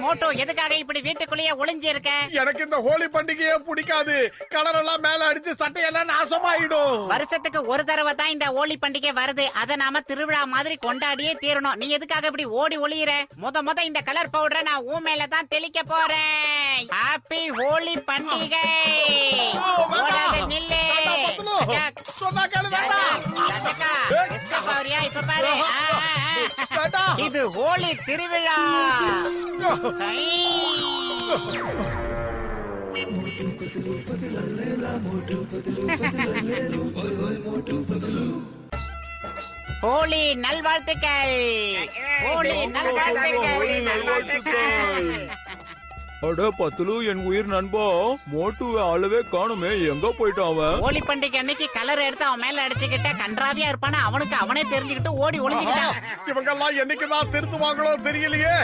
Moto எதுக்காக இப்படி வீட்டுக்குள்ளேயே ஒளிஞ்சு இருக்க? எனக்கு இந்த ஹோலி பண்டிகையே பிடிக்காது. கலர் எல்லாம் மேல அடிச்சு சட்டையெல்லாம் நாசமாயிடும். வருஷத்துக்கு ஒரு தடவை தான் இந்த ஹோலி பண்டிகை வருது. அத நாம திருவிழா மாதிரி கொண்டாடியே தீரணும். நீ எதுக்காக இப்படி ஓடி ஒளியிற? முத இந்த கலர் பவுடரை நான் ஊ மேல தான் தெளிக்க போறேன். ஹாப்பி ஹோலி பண்டிகை. ஓடாத நில்லு. சொன்னா கேளு வேண்டாம். இப்ப பாரு, இது ஹோலி திருவிழா. ஹோலி நல்வாழ்த்துக்கள். ஹோலி நல்வாழ்த்துக்கள். அட பத்துலு, என் உயிர் நண்பா, மோட்டுவை அளவே காணுமே, எங்க போயிட்டான் அவன்? ஹோலி பண்டிகை அன்னைக்கு கலர் எடுத்து அவன் மேல அடிச்சுக்கிட்ட கன்றாவியா இருப்பானா, அவனுக்கு அவனே தெரிஞ்சுக்கிட்டு ஓடி ஒளிஞ்சுக்கிட்டான். இவங்க எல்லாம் என்னைக்குதான் திருத்துவாங்களோ தெரியலையே.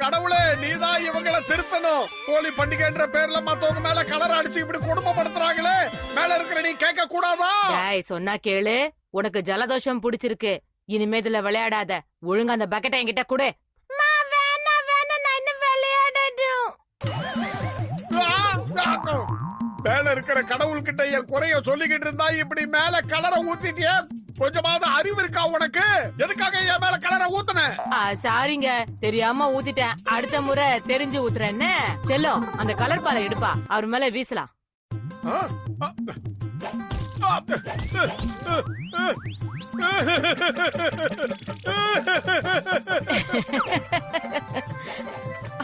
கடவுளே, நீதான் இவங்களை திருத்தணும். ஹோலி பண்டிகைன்ற பேர்ல மத்தவங்க மேல கலர் அடிச்சு இப்படி குடும்பப்படுத்துறாங்களே, மேல இருக்கிற நீ கேட்க கூடாதா? சொன்னா கேளு, உனக்கு ஜலதோஷம் பிடிச்சிருக்கு, இனிமே இதுல விளையாடாத. ஒழுங்கா அந்த பக்கெட்டை என்கிட்ட கொடு. மேல இருக்கிற கடவுள்கிட்ட என் குறைய சொல்லிக்கிட்டு இருந்தா இப்படி மேல கலரை ஊத்திட்டிய. கொஞ்சமாவது அறிவு இருக்கா உனக்கு? எதுக்காக என் மேல கலரை ஊத்துன? சாரிங்க, தெரியாம ஊத்திட்டேன். அடுத்த முறை தெரிஞ்சு ஊத்துறேன்னு. செல்லம், அந்த கலர் பாலை எடுப்பா, அவர் மேல வீசலாம்.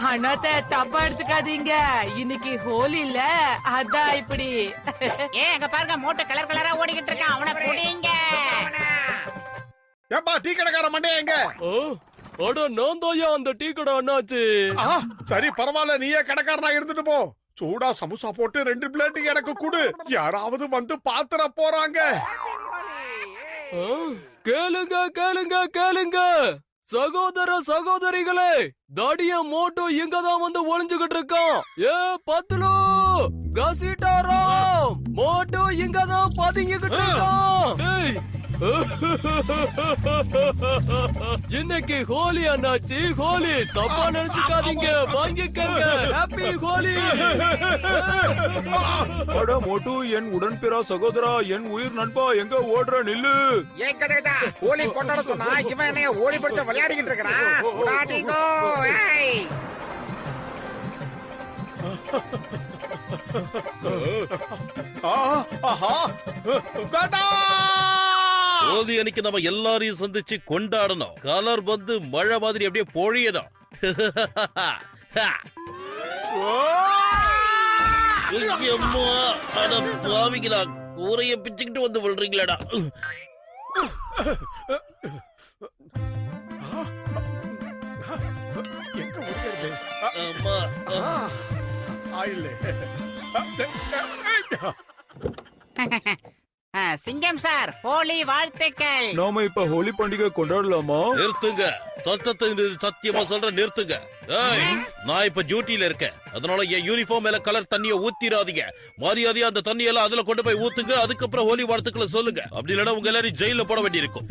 அண்ணாத்த, தப்பா எடுத்துக்காதீங்க, இன்னைக்கு ஹோலி இல்ல, அதான் இப்படி. அங்க பாருங்க, மோட்டோ கலர் கலரா ஓடிக்கிட்டு இருக்கான். அவனை புடிங்க. ஏப்பா, டீ கடைக்கார மண்டைய எங்க? அட நான் தாயா அந்த டீ கடை அண்ணாச்சு. சரி பரவாயில்ல, நீயே கடைக்காரனா இருந்துட்டு போ. சூடா சமோசா போட்டு 2 பிளேட் எனக்கு குடு. யாராவது வந்து பாத்துற போறாங்க. கேளுங்க கேளுங்க கேளுங்க, சகோதர சகோதரிகளே, தாடிய மோட்டோ இங்கதான் வந்து ஒளிஞ்சுகிட்டு இருக்கான். ஏ பத்துலு, கசிட்டாராம், மோட்டோ இங்கதான் பதுங்கிக்கிட்டு இருக்கான். இன்னைக்கு ஹோலி அண்ணாச்சி, ஹோலி, தப்பா நினைச்சுக்காதீங்க, வாங்கிக்கங்க. ஹாப்பி ஹோலி. அட மோட்டு, என் உடன்பிறா சகோதரா, என் உயிர் நண்பா, எங்க ஓடுற? நில்லு. ஏன் கதைதா ஹோலி கொண்டாட சொன்னா இவன் என்ன ஓடி பிடிச்ச விளையாடிக்கிட்டு இருக்கிறான்? விடாதீங்கோ. ஹோலி அன்னைக்கு நம்ம எல்லாரையும் சந்திச்சு கொண்டாடணும். கலர் வந்து மழை மாதிரி அப்படியே பொழியணும். அம்மா, அட பாவிங்களா, கூரைய பிச்சுக்கிட்டு வந்து விழுறீங்களாடா. எங்க ஓடுறது? அம்மா, ஆயில்ல. சிங்கம் சார், ஹோலி வாழ்த்துக்கள். நாம இப்ப ஹோலி பண்டிகை கொண்டாடலாமா? நிறுத்துங்க, சத்தத்தை சத்தியமா சொல்ற, நிறுத்துங்க. நான் இப்ப டியூட்டில இருக்கேன், அதனால என் யூனிஃபார்ம் மேல கலர் தண்ணிய ஊத்திராதீங்க. மரியாதையா அந்த தண்ணி எல்லாம் அதுல கொண்டு போய் ஊத்துங்க. அதுக்கப்புறம் ஹோலி வாழ்த்துக்களை சொல்லுங்க. அப்படி இல்லைன்னா உங்க எல்லாரும் ஜெயில போட வேண்டி இருக்கும்.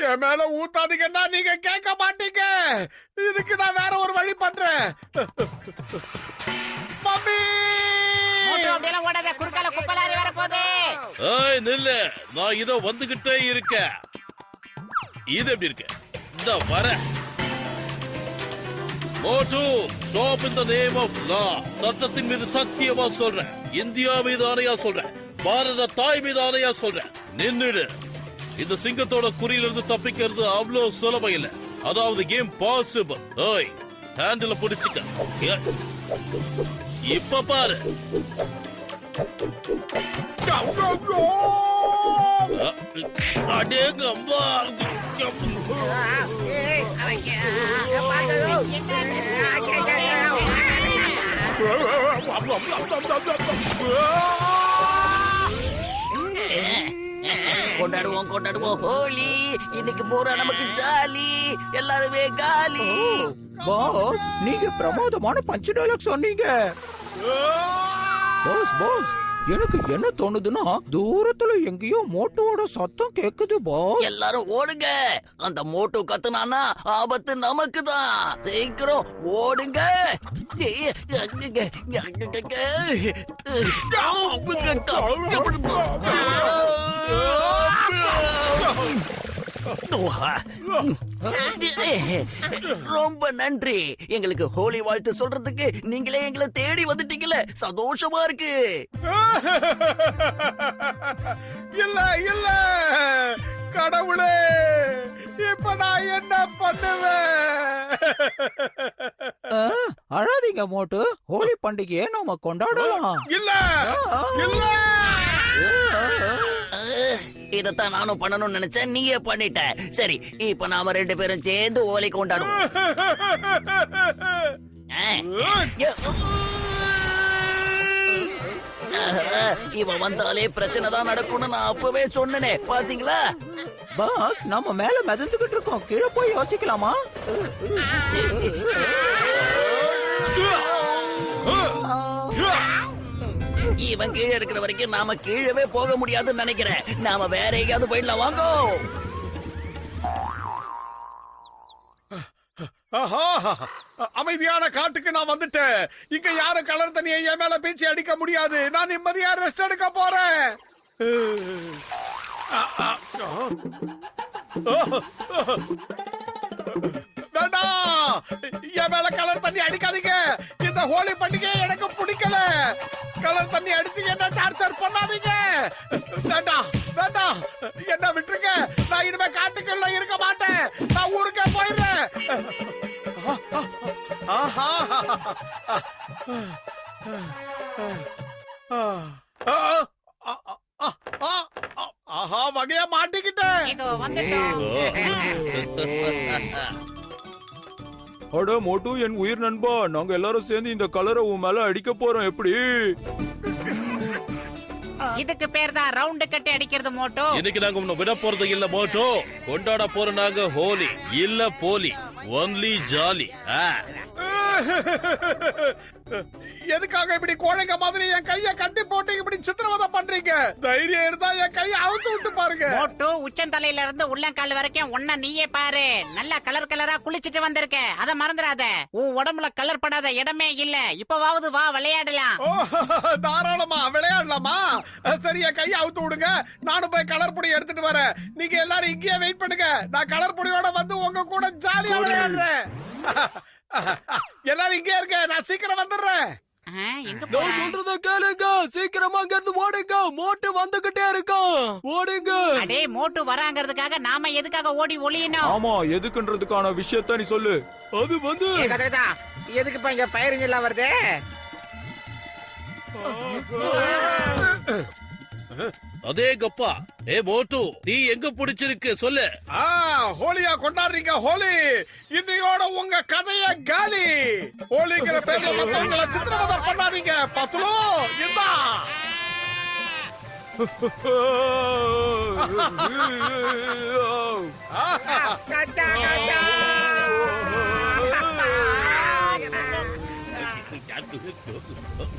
என் மேல ஊத்தாதீங்கன்னா நீங்க கேட்க மாட்டீங்க. இதுக்கு நான் வேற ஒரு வழி பண்றேன். மம்மி, அப்படியெல்லாம் ஓடாத, குறுக்கால குப்பலாரி வர போகுது. நில்லு, நான் இதோ வந்துகிட்டே இருக்கேன். இது எப்படி இருக்கு? இந்த வர மோட்டு, stop in the name of law. சட்டத்தின் மீது சத்தியமா சொல்றேன், இந்தியா மீது ஆணையா சொல்றேன், பாரத தாய் மீது ஆணையா சொல்றேன், நின்னுடு. இந்த சிங்கத்தோட குறியிலிருந்து தப்பிக்கிறது அவ்வளவு சுலபம் இல்ல. அதாவது கேம் பாசிபிள். ஓய், ஹேண்டில பிடிச்சுக்க. இப்ப பாரு. அடேங்க அம்மா. கொண்டாடுவோம் கொண்டாடுவோம் ஹோலி. இன்னைக்கு பூரா நமக்கு ஜாலி, எல்லாருமே காலி. பாஸ், நீங்க பிரமாதமான பஞ்ச் டயலாக் சொன்னீங்க. பாஸ் பாஸ், எனக்கு என்ன தோணுதுன்னா தூரத்துல எங்கேயோ மோட்டோவோட சத்தம் கேக்குது பாஸ். எல்லாரும் ஓடுங்க. அந்த மோட்டு கத்துனானா ஆபத்து நமக்கு தான். சீக்கிரம் ஓடுங்க. ரொம்ப நன்றி. எங்களுக்கு ஹோலி வாழ்த்து சொல்றதுக்கு நீங்களே எங்களை தேடி வந்துட்டீங்களே, சந்தோஷமா இருக்கு. இல்ல இல்ல கடவுளே, இப்ப நான் என்ன பண்ணுவேன்? அழாதீங்க மோட்டு, ஹோலி பண்டிகையை நாம கொண்டாடலாம். இல்ல இல்ல இதத்தான் நானும் பண்ணணும்னு நினைச்சேன், நீயே பண்ணிட்ட. சரி, இப்ப நாம 2 பேரும் சேர்ந்து ஹோலி கொண்டாடுவோம். இவன் வந்தாலே பிரச்சனை தான் நடக்கும்னு நான் அப்பவே சொன்னனே, பாத்தீங்களா? பாஸ், நாம மேல மிதந்துகிட்டு இருக்கோம், கீழே போய் யோசிக்கலாமா? இவன் கீழே இருக்கிற வரைக்கும் நாம கீழவே போக முடியாதுன்னு நினைக்கிறேன். நாம வேற எங்கேயாவது போயிடலாம், வாங்கோ. ஆஹா, அமைதியான காட்டுக்கு நான் வந்துட்டேன். இங்க யாரும் கலர் தண்ணியை என் மேல பீச்சி அடிக்க முடியாது. நான் நிம்மதியா ரெஸ்ட் எடுக்க போறேன். வேண்டாம், என் மேல கலர் தண்ணி அடிக்காதீங்க. இந்த ஹோலி பண்டிகை எனக்கு பிடிக்கல. கலர் தண்ணி அடிச்சு என்ன டார்ச்சர் பண்ணாதீங்க. வேண்டாம் வேண்டாம், என்ன விட்டுருங்க. நான் இனிமே காட்டுக்குள்ள இருக்க மாட்டேன். நான் ஊருக்கே போயிடுறேன். ஆஹா, ஆஹா, வகையா மாட்டிக்கிட்டேன். இதோ வந்துட்டோம். அட மோட்டு, என் உயிர் நண்பா, நாங்க எல்லாரும் சேர்ந்து இந்த கலரை உன் மேல அடிக்க போறோம். எப்படி? இதுக்கு பேர் தான் ரவுண்டு கட்டி அடிக்கிறது மோட்டோ. இன்னைக்கு நாங்க உன்னை விட போறது இல்ல மோட்டோ. கொண்டாட போற நாங்க ஹோலி இல்ல போலி, ஒன்லி ஜாலி. எதுக்காக இப்படி கோழைங்க மாதிரி என் கைய கட்டி போட்டு இப்படி சித்திரவதை பண்றீங்க? தைரியம் இருந்தா என் கைய அவுத்து விட்டு பாருங்க. மோட்டோ, உச்சந்தலையில இருந்து உள்ளங்கால் வரைக்கும் ஒன்ன நீயே பாரு. நல்லா கலர் கலரா குளிச்சிட்டு வந்திருக்க, அத மறந்துடாத. உன் உடம்புல கலர் படாத இடமே இல்ல. இப்பவாவது வா, விளையாடலாம். ஓ, தாராளமா விளையாடலாமா? சரி, என் கைய அவுத்து விடுங்க. நானும் போய் கலர் பொடி எடுத்துட்டு வரேன். நீங்க எல்லாரும் இங்கேயே வெயிட் பண்ணுங்க. நான் கலர் பொடியோட வந்து உங்க கூட ஜாலியா விளையாடுறேன். எல்லாரும் இங்கே இருக்க, நான் சீக்கிரம் வந்துடுறேன். எங்க நான் போற? சொல்றத கேளுங்க, சீக்கிரமா இங்க இருந்து ஓடுங்க. மோட்டு வந்துகிட்டே இருக்கான், ஓடுங்க. அடே, மோட்டு வராங்கிறதுக்காக நாம எதுக்காக ஓடி ஒளியணும்? ஆமா, எதுக்குன்றதுக்கான விஷயத்த நீ சொல்லு. அது வந்து எதுக்கு இப்ப இங்க பயிர் எல்லாம் வருது? அதே கப்பா. ஏ மோட்டு, தீ எங்க பிடிச்சிருக்கு சொல்லு. ஹோலியா கொண்டாடுறீங்க. ஹோலி இன்னையோட உங்க கதைய காலி. ஹோலிங்கிற பேர்ல மத்தவங்கள சித்திரவதை பண்ணாதீங்க. பத்துலோ இந்தா.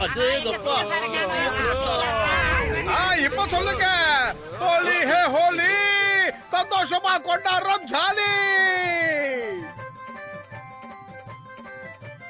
அதே கப்பா. இப்ப சொல்லுங்க. ஹோலி ஹே ஹோலி, சந்தோஷமா கொண்டாடுறோம், ஜாலி.